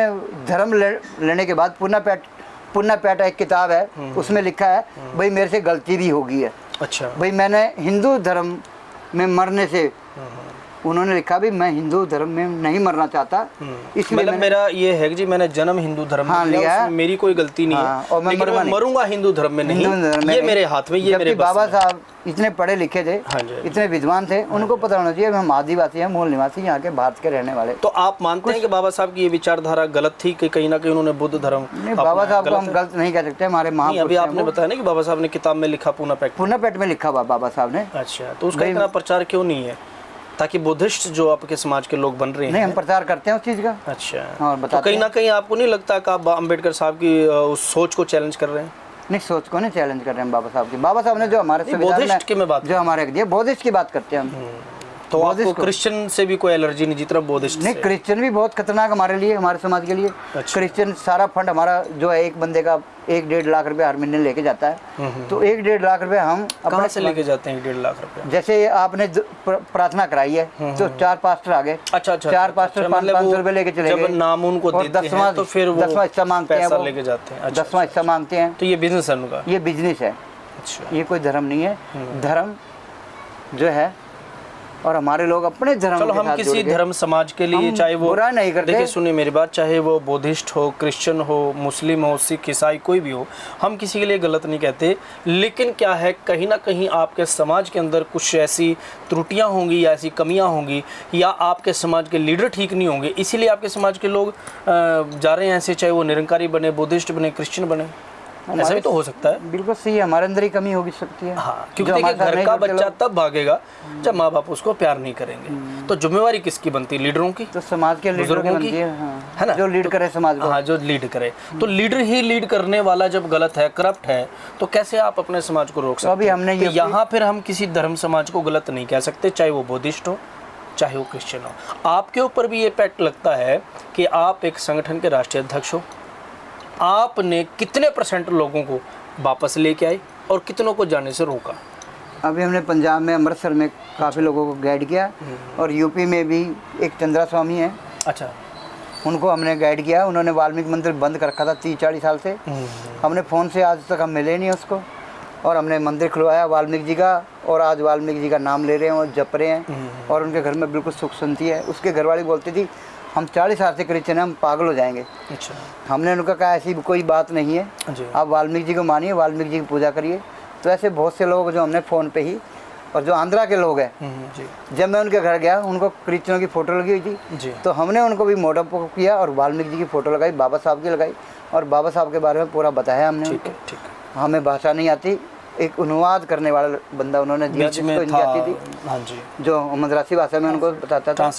धर्म लेने के बाद पुन्ना पेट एक किताब है, उसमें लिखा है भाई मेरे से गलती भी होगी है। अच्छा भाई मैंने हिंदू धर्म में मरने से, उन्होंने लिखा भी मैं हिंदू धर्म में नहीं मरना चाहता, इसलिए मतलब मेरा ये है कि जी मैंने जन्म हिंदू धर्म में हाँ, लिया, लिया है। उसमें मेरी कोई गलती नहीं हाँ, है, और मैं लेकिन मैं मरूंगा हिंदू धर्म में नहीं, हिंदू धर्म में ये नहीं। मेरे हाथ में, ये जबकि मेरे बस बाबा में। साहब इतने पढ़े लिखे थे, हाँ जी। इतने विद्वान थे, उनको पता होना चाहिए हम आदिवासी हैं, मूल निवासी यहाँ के भारत के रहने वाले। तो आप मानते हैं कि बाबा साहब की ये विचारधारा गलत थी, कि कहीं ना कहीं उन्होंने बुद्ध धर्म नहीं, बाबा साहब को हम गलत नहीं कह सकते, हमारे नहीं, महापुरुष अभी हैं आपने वो। बताया ना कि बाबा साहब ने किताब में लिखा पूना पैक्ट। पुन्ना पेट में लिखा हुआ बाबा साहब ने। अच्छा, तो उसका इतना प्रचार क्यों नहीं है, ताकि बुद्धिस्ट जो आपके समाज के लोग बन रहे नहीं, हैं? हम प्रचार करते हैं उस चीज़ का। अच्छा, और तो बताते कहीं ना कहीं आपको नहीं लगता कि आप अम्बेडकर साहब की उस सोच को चैलेंज कर रहे हैं? नहीं, सोच को नहीं चैलेंज कर रहे हैं बाबा साहब की। बाबा साहब ने जो हमारे संविधान बौद्धिस्ट की मैं बात में जो हमारे दिए, बौद्धिस्ट की बात करते हैं हम। तो आपको बौद्धिस्ट को- क्रिश्चियन से भी कोई एलर्जी नहीं जितना बौद्धिस्ट नहीं, से? क्रिश्चियन भी बहुत खतरनाक हमारे लिए, हमारे समाज के लिए। अच्छा। क्रिश्चियन सारा फंड हमारा जो है एक बंदे का 1-1.5 लाख रुपए हर महीने लेके जाता है। तो 1-1.5 लाख रुपए हम कहाँ से लेके जाते हैं 1.5 लाख रुपए? जैसे आपने प्रार्थना कराई है तो 4 पास्टर आ गए। अच्छा अच्छा, 4 पास्टर 500 रुपए लेके चले गए। जब नाम उनको और देते हैं तो फिर वो 10वां हिस्सा मांगते हैं, पैसा वो लेके जाते हैं। अच्छा, 10वां हिस्सा मांगते हैं। तो ये बिजनेस है उनका? ये बिजनेस है, अच्छा, ये कोई धर्म नहीं है। धर्म जो है, और हमारे लोग अपने धर्म चलो के हम साथ किसी जुड़ गए। धर्म समाज के लिए, हम चाहे वो बुरा नहीं करते। देखिए सुनिए मेरी बात, चाहे वो बुद्धिस्ट हो, क्रिश्चियन हो, मुस्लिम हो, सिख, ईसाई, कोई भी हो, हम किसी के लिए गलत नहीं कहते। लेकिन क्या है, कहीं ना कहीं आपके समाज के अंदर कुछ ऐसी त्रुटियां होंगी या ऐसी कमियां होंगी, या आपके समाज के लीडर ठीक नहीं होंगे, इसीलिए आपके समाज के लोग जा रहे हैं ऐसे, चाहे वो निरंकारी बने, बुद्धिस्ट बने, क्रिश्चियन बने। ऐसा भी तो हो सकता है। बिल्कुल सही है, हमारे अंदर ही कमी होगी सकती है। हाँ, क्योंकि जो देखिए हमारे साथ घर नहीं का जुड़ते बच्चा लोग, तब भागेगा जब माँ बाप उसको प्यार नहीं करेंगे। तो जिम्मेवारी किसकी बनती है? लीडरों की, तो समाज के लीडरों की बुजुर्गों बनती की, है। हाँ। है ना? जो लीड करे समाज को। हाँ, जो लीड करे। तो लीडर ही लीड करने वाला जब गलत है, करप्ट है, तो कैसे आप अपने समाज को रोक सकते अभी हैं? हमने तो ये यहाँ फिर हम किसी धर्म समाज को गलत नहीं कह सकते, चाहे वो बुद्धिस्ट हो चाहे वो क्रिश्चियन हो। आपके ऊपर भी ये पैक्ट लगता है कि आप एक संगठन के राष्ट्रीय अध्यक्ष हो। आपने कितने % लोगों को वापस लेके आए और कितनों को जाने से रोका? अभी हमने पंजाब में, अमृतसर में काफ़ी लोगों को गाइड किया, और यूपी में भी एक चंद्रा स्वामी है, अच्छा। उनको हमने गाइड किया। उन्होंने वाल्मीकि मंदिर बंद कर रखा था 30-40 साल से। हमने फ़ोन से आज तक हम मिले नहीं उसको, और हमने मंदिर खुलवाया वाल्मीकि जी का, और आज वाल्मीकि जी का नाम ले रहे हैं और जप रहे हैं, और उनके घर में बिल्कुल सुख शांति है। उसके घरवाली बोलती थी हम 40 साल से क्रिश्चियन हैं, हम पागल हो जाएंगे। अच्छा। हमने उनका कहा ऐसी कोई बात नहीं है, जी। आप वाल्मीकि जी को मानिए, वाल्मीकि जी की पूजा करिए। तो ऐसे बहुत से लोग जो हमने फ़ोन पे ही, और जो आंध्रा के लोग हैं, जी जब मैं उनके घर गया उनको क्रिश्चियनों की फ़ोटो लगी हुई थी, जी। तो हमने उनको भी मोटअप किया और वाल्मीकि जी की फ़ोटो लगाई, बाबा साहब की लगाई, और बाबा साहब के बारे में पूरा बताया हमने ठीक उनको। है, ठीक है। हमें भाषा नहीं आती, एक अनुवाद करने वाला बंदा उन्होंने दिया बीच में जिसको था। हिंदी आती थी, हाँ जी, जो मद्रासी भाषा में उनको बताता था,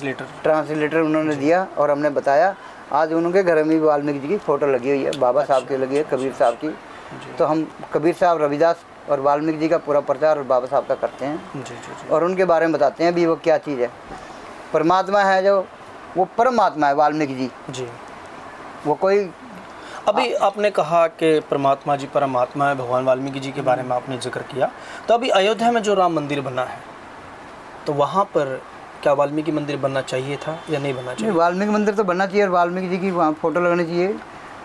ट्रांसलेटर उन्होंने दिया, और हमने बताया। आज उनके घर में भी वाल्मीकि जी की फ़ोटो लगी हुई है, बाबा साहब की लगी है, कबीर साहब की। तो हम कबीर साहब, रविदास और वाल्मीकि जी का पूरा प्रचार और बाबा साहब का करते हैं, जी जी जी। और उनके बारे में बताते हैं भी वो क्या चीज़ है। परमात्मा है जो, वो परमात्मा है वाल्मीकि जी, जी। वो कोई। अभी आपने कहा कि परमात्मा जी परमात्मा है, भगवान वाल्मीकि जी के बारे में आपने जिक्र किया। तो अभी अयोध्या में जो राम मंदिर बना है, तो वहाँ पर क्या वाल्मीकि मंदिर बनना चाहिए था या नहीं बनना चाहिए? वाल्मीकि मंदिर तो बनना चाहिए, और वाल्मीकि जी की वहाँ फ़ोटो लगनी चाहिए।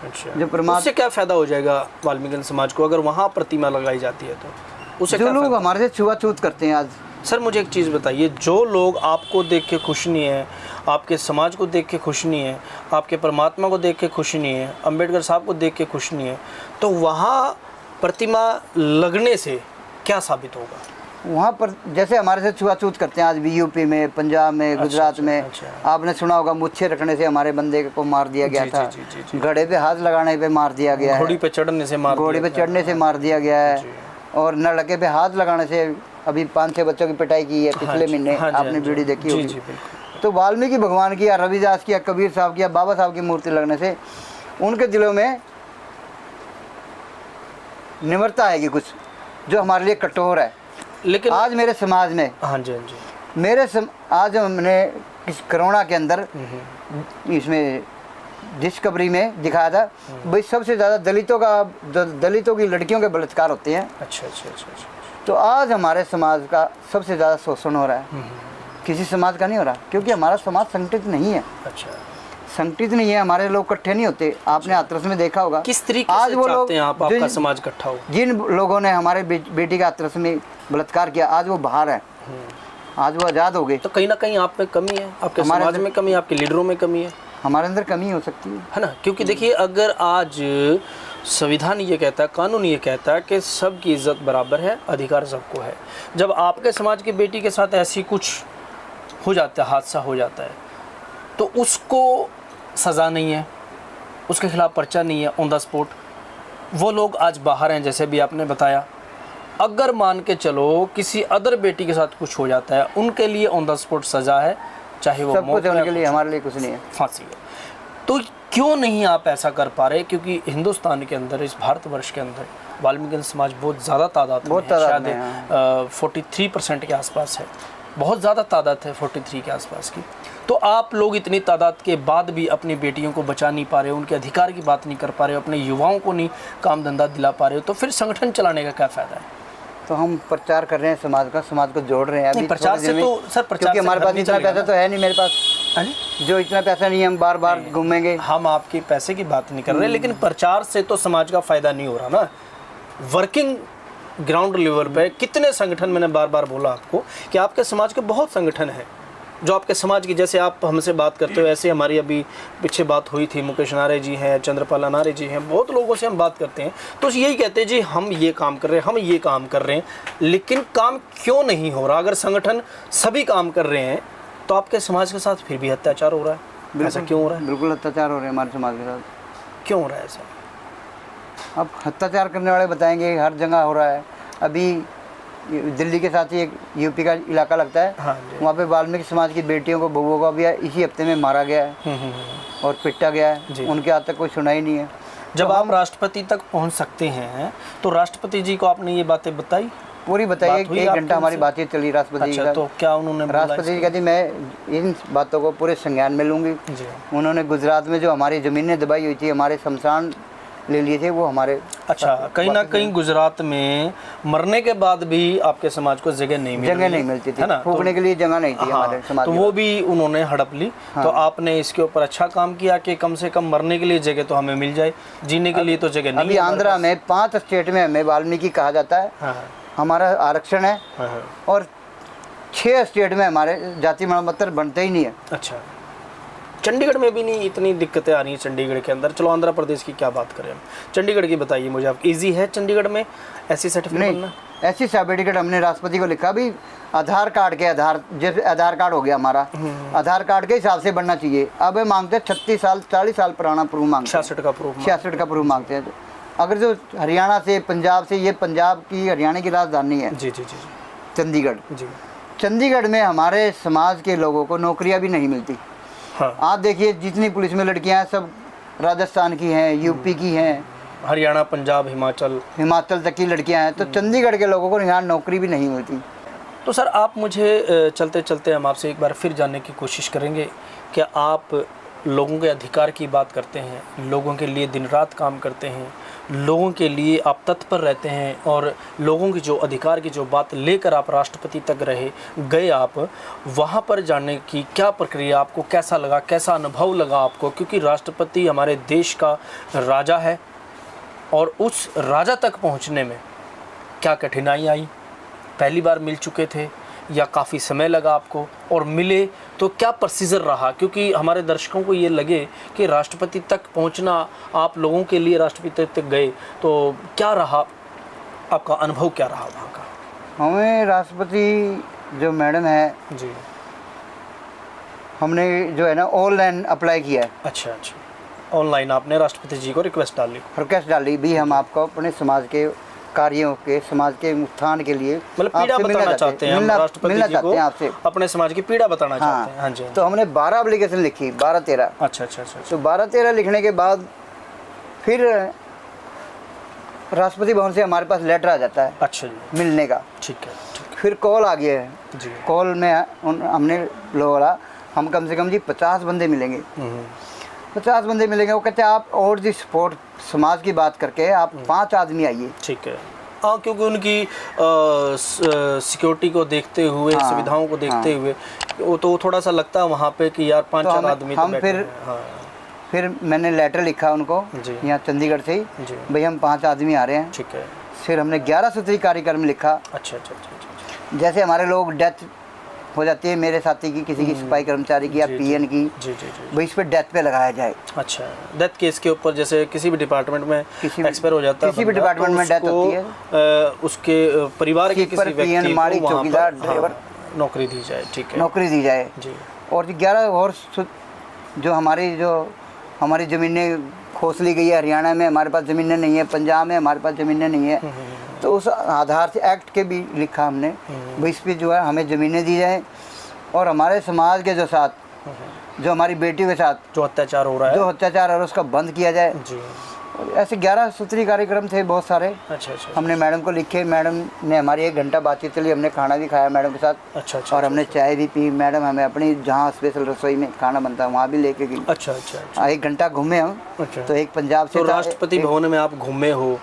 अच्छा। जो परमात्मा, उससे क्या फ़ायदा हो जाएगा वाल्मीकि समाज को अगर वहाँ प्रतिमा लगाई जाती है? तो उससे जो क्या लोग फ़ायदा? हमारे से छुआछूत करते हैं आज। सर मुझे एक चीज़ बताइए, जो लोग आपको देख के खुश नहीं है, आपके समाज को देख के खुश नहीं है, आपके परमात्मा को देख के खुश नहीं है, अंबेडकर साहब को देख के खुश नहीं है, तो वहाँ प्रतिमा लगने से क्या साबित होगा? वहाँ पर जैसे हमारे से छुआछूत करते हैं आज भी, यूपी में, पंजाब में, गुजरात में। अच्छा। आपने सुना होगा मुच्छे रखने से हमारे बंदे को मार दिया गया जी, था, जी, जी, जी। घोड़े पे हाथ लगाने पे मार दिया गया है, घोड़ी पे चढ़ने से मार घोड़े दिया पे गया। चढ़ने से मार दिया गया है, और नलके पे हाथ लगाने से अभी 5-6 बच्चों की पिटाई की है पिछले जी, महीने। हाँ जी, आपने हाँ जी। वीडियो देखी जी, होगी। जी, बिल्कुल। तो वाल्मीकि भगवान की या रविदास की या कबीर साहब की या बाबा साहब की मूर्ति लगने से उनके दिलों में निम्रता आएगी कुछ, जो हमारे लिए कठोर है। लेकिन आज मेरे समाज में, हाँ जी, हाँ जी। आज हमने इस कोरोना के अंदर इसमें डिस्कवरी में दिखाया था भाई, सबसे ज़्यादा दलितों की लड़कियों के बलात्कार होते हैं। अच्छा अच्छा अच्छा अच्छा। तो आज हमारे समाज का सबसे ज़्यादा शोषण हो रहा है, किसी समाज का नहीं हो रहा, क्योंकि हमारा समाज संगठित नहीं है। अच्छा, संगठित नहीं है, हमारे लोग इकट्ठे नहीं होते। आपने हाथरस में देखा होगा किस तरीके आज से वो चाहते लोग हैं आप आपका समाज इकट्ठा हो? जिन लोगों ने हमारे बेटी का हाथरस में बलात्कार किया, आज वो बाहर है, आज वो आज़ाद हो गए। तो कहीं ना कहीं आप में कमी है, आपके हमारे समाज में कमी है, आपके लीडरों में कमी हमारे अंदर कमी हो सकती है ना? क्योंकि देखिए, अगर आज संविधान ये कहता है, कानून ये कहता है कि सबकी इज्जत बराबर है, अधिकार सबको है, जब आपके समाज की बेटी के साथ ऐसी कुछ हो जाता है, हादसा हो जाता है, तो उसको सज़ा नहीं है, उसके खिलाफ पर्चा नहीं है ऑन द स्पॉट, वो लोग आज बाहर हैं जैसे भी आपने बताया। अगर मान के चलो किसी अदर बेटी के साथ कुछ हो जाता है, उनके लिए ऑन द स्पॉट सज़ा है, चाहे वो सब मौत कुछ है या उनके लिए, हमारे लिए कुछ नहीं है, फांसी है। तो क्यों नहीं आप ऐसा कर पा रहे? क्योंकि हिंदुस्तान के अंदर, इस भारतवर्ष के अंदर वाल्मीकि समाज बहुत ज़्यादा तादाद में है, शायद 43% के आसपास है, बहुत ज़्यादा तादाद है 43 के आसपास की। तो आप लोग इतनी तादाद के बाद भी अपनी बेटियों को बचा नहीं पा रहे हो, उनके अधिकार की बात नहीं कर पा रहे हो, अपने युवाओं को नहीं काम धंधा दिला पा रहे हो, तो फिर संगठन चलाने का क्या फ़ायदा है? तो हम प्रचार कर रहे हैं, समाज को जोड़ रहे हैं। अभी प्रचार से तो सर, प्रचार क्योंकि हमारे पास इतना पैसा तो है नहीं, मेरे पास जो इतना पैसा नहीं है, हम बार बार घूमेंगे। हम आपके पैसे की बात नहीं कर रहे, लेकिन प्रचार से तो समाज का फ़ायदा नहीं हो रहा ना। वर्किंग ग्राउंड लेवल पे कितने संगठन, मैंने बार बार बोला आपको कि आपके समाज के बहुत संगठन हैं जो आपके समाज की, जैसे आप हमसे बात करते हो ऐसे हमारी अभी पीछे बात हुई थी, मुकेश अनारे जी हैं, चंद्रपाल अनारे जी हैं, बहुत लोगों से हम बात करते हैं तो यही कहते हैं जी हम ये काम कर रहे हैं, हम ये काम कर रहे हैं, लेकिन काम क्यों नहीं हो रहा? अगर संगठन सभी काम कर रहे हैं तो आपके समाज के साथ फिर भी अत्याचार हो रहा है, ऐसा क्यों हो रहा है? बिल्कुल अत्याचार हो रहे हैं हमारे समाज के साथ। क्यों हो रहा है ऐसा? अब अत्याचार करने वाले बताएंगे हर जगह हो रहा है। अभी दिल्ली के साथ ही एक यूपी का इलाका लगता है, हाँ जी। वहाँ पे वाल्मीकि समाज की बेटियों को, बहुओं को भी इसी हफ्ते में मारा गया है और पिटा गया जी। है। उनके आज तक कोई सुनाई नहीं है। जब तो आप राष्ट्रपति तक पहुंच सकते हैं तो राष्ट्रपति जी को आपने ये बातें बताई? पूरी बताइए, बात हुई एक आपकी घंटा हमारी उनसे? बातचीत चली राष्ट्रपति जी अच्छा, का। तो क्या उन्होंने बोला राष्ट्रपति जी कहती मैं इन बातों को पूरे संज्ञान में लूँगी। जी। उन्होंने गुजरात में जो हमारी ज़मीनें दबाई हुई थी, हमारे शमशान ले लिए थे, वो हमारे अच्छा, कहीं ना कहीं गुजरात में मरने के बाद भी आपके समाज को जगह नहीं मिल जगह रही नहीं है, मिलती थी, है ना? फूकने के लिए जगह नहीं थी हाँ, हमारे समाज तो के वो पास। भी उन्होंने हड़प ली। हाँ। तो आपने इसके ऊपर अच्छा काम किया कि कम से कम मरने के लिए जगह तो हमें मिल जाए, जीने के लिए तो जगह नहीं अभी है हमारे आंध्रा पास। में 5 स्टेट में हमें वाल्मीकि कहा जाता है, हाँ हमारा आरक्षण है। हाँ हाँ। और 6 स्टेट में हमारे जाति प्रमाण पत्र बनते ही नहीं है। अच्छा, चंडीगढ़ में भी नहीं इतनी दिक्कतें आ रही हैं चंडीगढ़ के अंदर? चलो आंध्र प्रदेश की क्या बात करें हम, चंडीगढ़ की बताइए मुझे आप। इजी है चंडीगढ़ में ऐसी सर्टिफिकेट नहीं, बनना? ऐसी सर्टिफिकेट हमने राष्ट्रपति को लिखा भी, आधार कार्ड के जैसे आधार कार्ड हो गया हमारा, आधार कार्ड के हिसाब से बनना चाहिए। अब ये मांगते हैं 36 साल 40 साल पुराना प्रूफ मांगते हैं, 66 का प्रूफ? 66 का प्रूफ मांगते हैं। अगर जो हरियाणा से, पंजाब से, ये पंजाब की हरियाणा की राजधानी है जी जी जी चंडीगढ़। जी। चंडीगढ़ में हमारे समाज के लोगों को नौकरियां भी नहीं मिलती। हाँ, आप देखिए जितनी पुलिस में लड़कियां हैं सब राजस्थान की हैं, यूपी की हैं, हरियाणा, पंजाब, हिमाचल तक की लड़कियां हैं। तो चंडीगढ़ के लोगों को यहाँ नौकरी भी नहीं मिलती। तो सर आप मुझे चलते चलते हम आपसे एक बार फिर जानने की कोशिश करेंगे कि आप लोगों के अधिकार की बात करते हैं, लोगों के लिए दिन रात काम करते हैं, लोगों के लिए आप तत्पर रहते हैं और लोगों की जो अधिकार की जो बात लेकर आप राष्ट्रपति तक गए आप वहाँ पर जानने की क्या प्रक्रिया, आपको कैसा लगा, कैसा अनुभव लगा आपको? क्योंकि राष्ट्रपति हमारे देश का राजा है और उस राजा तक पहुँचने में क्या कठिनाई आई? पहली बार मिल चुके थे या काफ़ी समय लगा आपको, और मिले तो क्या प्रोसीजर रहा? क्योंकि हमारे दर्शकों को ये लगे कि राष्ट्रपति तक पहुंचना, आप लोगों के लिए राष्ट्रपति तक गए, तो क्या रहा आपका अनुभव, क्या रहा वहाँ का? हमें राष्ट्रपति जो मैडम है जी। हमने जो है ना ऑनलाइन अप्लाई किया है। अच्छा अच्छा, ऑनलाइन आपने राष्ट्रपति जी को रिक्वेस्ट डाली? रिक्वेस्ट डाली भी, हम आपको अपने समाज के कार्यों के, समाज के उत्थान के लिए मतलब पीड़ा आपसे बताना चाहते हैं, हम राष्ट्रपति जी को आपसे अपने समाज की पीड़ा बताना चाहते हैं। हाँ जी। तो हमने 12 एप्लीकेशन लिखी, 12-13। अच्छा अच्छा अच्छा। तो 12-13 लिखने के बाद फिर राष्ट्रपति भवन से हमारे पास लेटर आ जाता है अच्छा जी, मिलने का। ठीक है ठीक फिर कॉल आ गया है है जी। कॉल में हमने बोला हम कम से कम जी 50 बंदे मिलेंगे। 50 बंदे मिलेंगे। वो कहते हैं आप और जी सपोर्ट समाज की बात करके आप 5 आदमी आइए। ठीक है। हाँ, क्योंकि उनकी सिक्योरिटी को देखते हुए, हाँ, सुविधाओं को देखते हुए वो तो थोड़ा सा लगता है वहाँ पे कि यार 5-4 आदमी तो हम बैठे हैं। हाँ फिर मैंने लेटर लिखा उनको जी। यहाँ चंडीगढ़ से ही, जी। भाई हम 5 आदमी आ रहे हैं। ठीक है। फिर हमने 11 सूत्री कार्यक्रम लिखा। अच्छा अच्छा अच्छा अच्छा। जैसे हमारे लोग डेथ हो जाती है, मेरे साथी की, किसी की सिपाही कर्मचारी की या जी, पीएन की, जी जी जी। भाई इस पर डेथ पे लगाया जाए। अच्छा, डेथ केस के ऊपर जैसे किसी भी डिपार्टमेंट में किसी भी- एक्सपायर हो जाता है किसी भी बंदा, डिपार्टमेंट में डेथ होती है, उसके परिवार के कीपर, किसी व्यक्ति पीएन, को माड़ी, वहाँ चौकीदार, पर, ड्राइवर, नौकरी दी जाए। ठीक है, नौकरी दी जाए। जी। और 11 और जो हमारी ज़मीनें खोस ली गई है। हरियाणा में हमारे पास ज़मीनें नहीं है, पंजाब में हमारे पास ज़मीनें नहीं है। तो उस आधार से एक्ट के भी लिखा हमने, भाई इस पर जो है हमें ज़मीनें दी जाए और हमारे समाज के जो हमारी बेटियों के साथ जो अत्याचार हो रहा है, जो अत्याचार और उसका बंद किया जाए। जी। और ऐसे 11 सूत्री कार्यक्रम थे बहुत सारे। अच्छा अच्छा हमने मैडम को लिखे, मैडम ने हमारी 1 घंटा बातचीत चली, हमने खाना भी खाया मैडम के साथ। अच्छा अच्छा। और हमने चाय भी पी। मैडम हमें अपनी जहाँ स्पेशल रसोई में खाना बनता है वहाँ भी लेके गई। अच्छा अच्छा अच्छा। 1 घंटा घूमे हम। अच्छा। तो एक पंजाब से तो था, राष्ट्रपति भवन में आप घूमे हो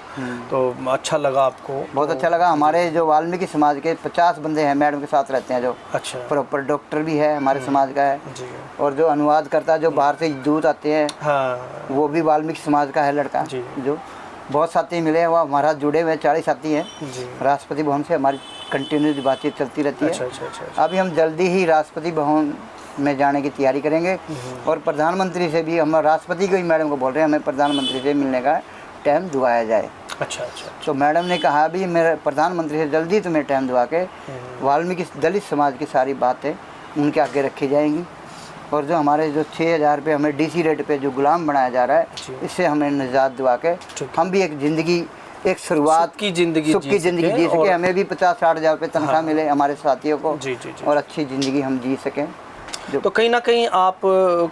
तो अच्छा लगा आपको? बहुत अच्छा लगा। हमारे जो वाल्मीकि समाज के 50 बंदे हैं मैडम के साथ रहते हैं, जो अच्छा। प्रॉपर डॉक्टर भी है हमारे समाज का है। जी। और जो अनुवाद करता है, जो बाहर से दूत आते हैं, हाँ वो भी वाल्मीकि समाज का है लड़का। जी। जो बहुत साथी मिले हैं, वो हमारा जुड़े हुए 40 साथी हैं। जी। राष्ट्रपति भवन से हमारी कंटिन्यूस बातचीत चलती रहती है। अच्छा अच्छा अच्छा। अभी हम जल्दी ही राष्ट्रपति भवन में जाने की तैयारी करेंगे। और प्रधानमंत्री से भी, हम राष्ट्रपति को ही मैडम को बोल रहे हैं हमें प्रधानमंत्री से मिलने का टाइम दुआया जाए। अच्छा अच्छा। तो मैडम ने कहा भी मेरे प्रधानमंत्री से जल्दी तुम्हें टाइम दुआ के वाल्मीकि दलित समाज की सारी बातें उनके आगे रखी जाएंगी और जो हमारे जो 6,000 रुपये हमें डीसी रेट पे जो गुलाम बनाया जा रहा जी। है, इससे हमें निजात दिवा के हम भी एक ज़िंदगी, एक शुरुआत सुख की ज़िंदगी सुख की ज़िंदगी जी सके, हमें भी 50-60 हज़ार रुपये तनख्वाह मिले हमारे साथियों को, जी जी जी। और अच्छी ज़िंदगी हम जी सकें। तो कहीं ना कहीं आप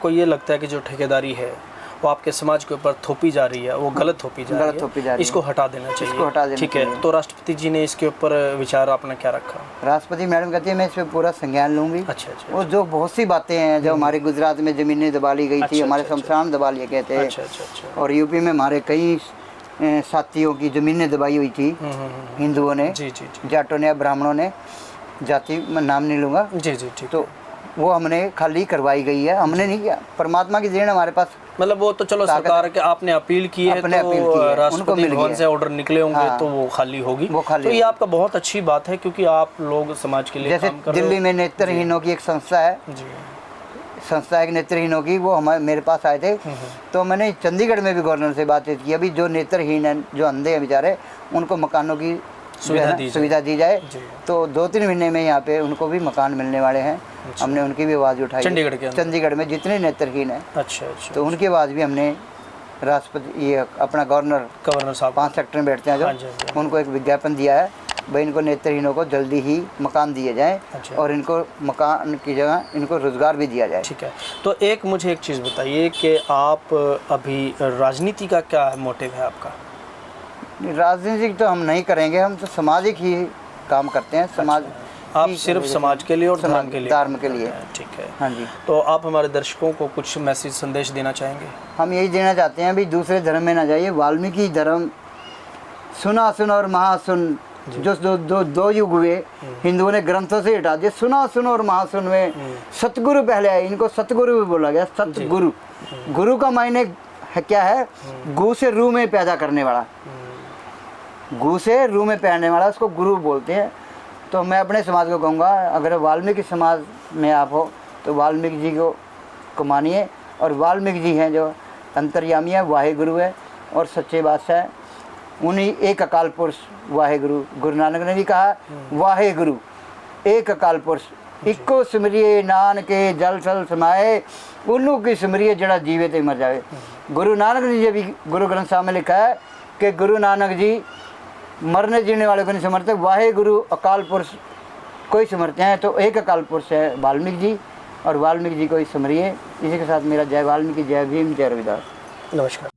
को ये लगता है कि जो ठेकेदारी है वो आपके समाज के ऊपर थोपी जा रही है, वो गलत थोपी जा रही है, इसको हटा देना चाहिए। इसको हटा देना ठीक है, तो राष्ट्रपति जी ने इसके ऊपर विचार आपने क्या रखा? राष्ट्रपति मैडम कहती है मैं इस पर पूरा संज्ञान लूँगी। अच्छा अच्छा। वो जो बहुत सी बातें हैं, जो हमारे गुजरात में ज़मीनें दबा ली गई थी, अच्छा, हमारे अच्छा, शमशान दबा लिए गए थे, अच्छा अच्छा अच्छा। और यूपी में हमारे कई साथियों की ज़मीनें दबाई हुई थी हिंदुओं ने, जी जी जी जाटों ने, ब्राह्मणों ने, जाति में नाम नहीं लूँगा, जी जी ठीक। तो वो हमने खाली करवाई गई है। हमने नहीं किया, परमात्मा की देन हमारे पास। मतलब वो तो चलो सरकार के आपने अपील की है, अपने तो अपील की है, उनको राष्ट्रपति मिल भवन गया। से ऑर्डर निकले होंगे, हाँ। तो वो खाली होगी। वो खाली तो ये होगी। आपका बहुत अच्छी बात है, क्योंकि आप लोग समाज के लिए जैसे काम कर रहे हो। दिल्ली में नेत्रहीनों की एक संस्था है, जी संस्था एक नेत्रहीनों की, वो हमारे मेरे पास आए थे, तो मैंने चंडीगढ़ में भी गवर्नर से बातचीत की, अभी जो नेत्रहीन हैं, जो अंधे हैं बेचारे, उनको मकानों की सुविधा दी जाए। तो 2-3 महीने में यहाँ पे उनको भी मकान मिलने वाले हैं। हमने उनकी भी आवाज़ उठाई चंडीगढ़ के अंदर? चंडीगढ़ में जितने नेत्रहीन हैं, अच्छा अच्छा। तो उनकी आवाज़ भी हमने राष्ट्रपति, ये अपना गवर्नर साहब 5 सेक्टर में बैठते हैं जो, हाँ जी, हाँ जी। उनको एक विज्ञापन दिया है भाई इनको नेत्रहीनों को जल्दी ही मकान दिए जाएं, अच्छा। और इनको मकान की जगह इनको रोज़गार भी दिया जाए। ठीक है, तो मुझे एक चीज़ बताइए कि आप अभी राजनीति का क्या मोटिव है आपका? राजनीतिक तो हम नहीं करेंगे, हम तो सामाजिक ही काम करते हैं। समाज आप सिर्फ समाज के लिए और धर्म के लिए? धर्म के लिए। ठीक है। हाँ जी। तो आप हमारे दर्शकों को कुछ मैसेज संदेश देना चाहेंगे? हम यही देना चाहते हैं भी दूसरे धर्म में ना जाइए, वाल्मीकि धर्म सुना सुन और महासुन, जो दो युग हुए हिंदुओं ने ग्रंथों से हटा दिए। सुना सुन और महासुन में सतगुरु पहले आए, इनको सतगुरु भी बोला गया। सतगुरु, गुरु का मायने है क्या है? गु से रू में पैदा करने वाला, गु से रू में पैरने वाला, उसको गुरु बोलते हैं। तो मैं अपने समाज को कहूँगा, अगर वाल्मीकि समाज में आप हो तो वाल्मीकि जी को मानिए, और वाल्मीकि जी हैं जो अंतर्यामी है, वाहेगुरु है और सच्चे बादशाह है, उन्हीं एक अकाल पुरुष वाहेगुरु। गुरु नानक ने भी कहा वाहेगुरु एक अकाल पुरुष, इक्को सिमरिए नानके जल थल समाए, उन्नू की सिमरिए जड़ा जीवे ते मर जावे। गुरु नानक जी भी गुरु ग्रंथ साहब में लिखा है कि गुरु नानक जी मरने जीने वाले को नहीं समझते, वाहेगुरु अकाल पुरुष कोई समझते हैं, तो एक अकाल पुरुष है वाल्मीकि जी, और वाल्मीकि जी को ही समरिए। इसी के साथ मेरा जय वाल्मीकि, जय भीम, जय रविदास। नमस्कार।